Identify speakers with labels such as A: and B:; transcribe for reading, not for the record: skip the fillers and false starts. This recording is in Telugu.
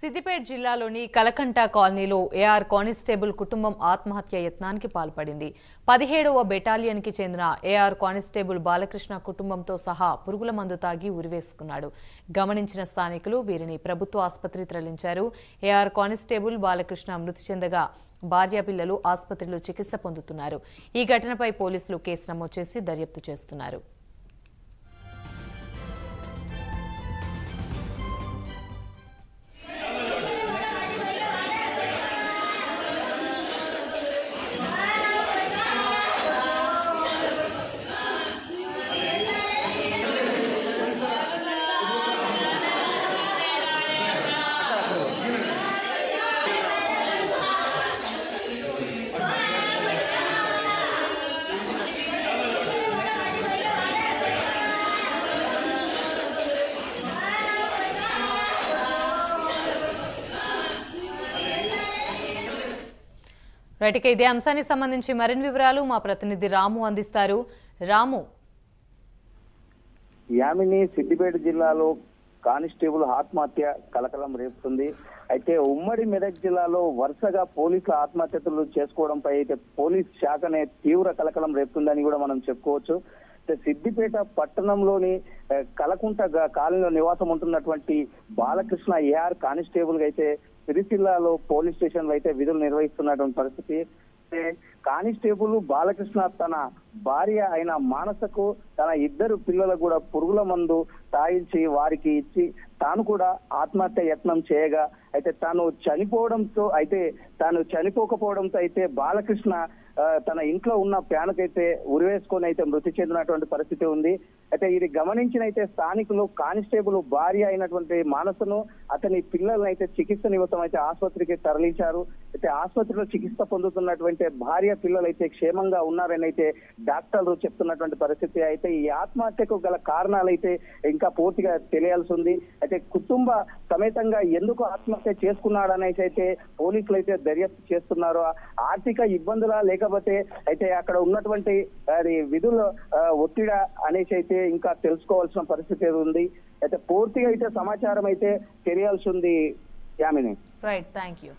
A: సిద్దిపేట జిల్లాలోని కలకంట కాలనీలో ఏఆర్ కానిస్టేబుల్ కుటుంబం ఆత్మహత్య యత్నానికి పాల్పడింది. 17వ బెటాలియన్కి చెందిన ఏఆర్ కానిస్టేబుల్ బాలకృష్ణ కుటుంబంతో సహా పురుగుల మందు తాగి ఉరివేసుకున్నాడు. గమనించిన స్థానికులు వీరిని ప్రభుత్వ ఆసుపత్రికి తరలించారు. ఏఆర్ కానిస్టేబుల్ బాలకృష్ణ మృతి చెందగా భార్య పిల్లలు ఆసుపత్రిలో చికిత్స పొందుతున్నారు. ఈ ఘటనపై పోలీసులు కేసు నమోదు చేసి దర్యాప్తు చేస్తున్నారు. రైట్, ఇదే అంశానికి సంబంధించి మరిన్ని వివరాలు మా ప్రతినిధి రాము అందిస్తారు. రాము.
B: యామిని సిద్దిపేట జిల్లాలో కానిస్టేబుల్ ఆత్మహత్య కలకలం రేపుతుంది. అయితే ఉమ్మడి మెదక్ జిల్లాలో వరుసగా పోలీసుల ఆత్మహత్యలు చేసుకోవడంపై అయితే పోలీస్ శాఖనే తీవ్ర కలకలం రేపుతుందని కూడా మనం చెప్పుకోవచ్చు. సిద్దిపేట పట్టణంలోని కలకుంట కాలనీలో నివాసం ఉంటున్నటువంటి బాలకృష్ణ ఏఆర్ కానిస్టేబుల్ గా అయితే సిరిసిల్లాలో పోలీస్ స్టేషన్ లో అయితే విధులు నిర్వహిస్తున్నటువంటి పరిస్థితి. కానిస్టేబుల్ బాలకృష్ణ తన భార్య అయిన మానసకు తన ఇద్దరు పిల్లలకు కూడా పురుగుల మందు తాగించి వారికి ఇచ్చి తాను కూడా ఆత్మహత్య యత్నం చేయగా అయితే తాను చనిపోకపోవడంతో అయితే బాలకృష్ణ తన ఇంట్లో ఉన్న ప్యానుకైతే ఉరివేసుకొని అయితే మృతి చెందినటువంటి పరిస్థితి ఉంది. అయితే ఇది గమనించిన అయితే స్థానికులు కానిస్టేబుల్ భార్య అయినటువంటి మానసను అతని పిల్లలను అయితే చికిత్స నిమిత్తం అయితే ఆసుపత్రికి తరలించారు. అయితే ఆసుపత్రిలో చికిత్స పొందుతున్నటువంటి భార్య పిల్లలు అయితే క్షేమంగా ఉన్నారని అయితే డాక్టర్లు చెప్తున్నటువంటి పరిస్థితి. అయితే ఈ ఆత్మహత్యకు గల కారణాలు అయితే ఇంకా పూర్తిగా తెలియాల్సి ఉంది. అయితే కుటుంబ సమేతంగా ఎందుకు ఆత్మహత్య చేసుకున్నాడనేసి అయితే పోలీసులు అయితే దర్యాప్తు చేస్తున్నారు. ఆర్థిక ఇబ్బందులా లేకపోతే అయితే అక్కడ ఉన్నటువంటి విధుల ఒత్తిడి అనేసి అయితే ఇంకా తెలుసుకోవాల్సిన పరిస్థితి ఉంది. అయితే పూర్తిగా అయితే సమాచారం అయితే తెలియాల్సి ఉంది. యామిని.
A: Right, thank you.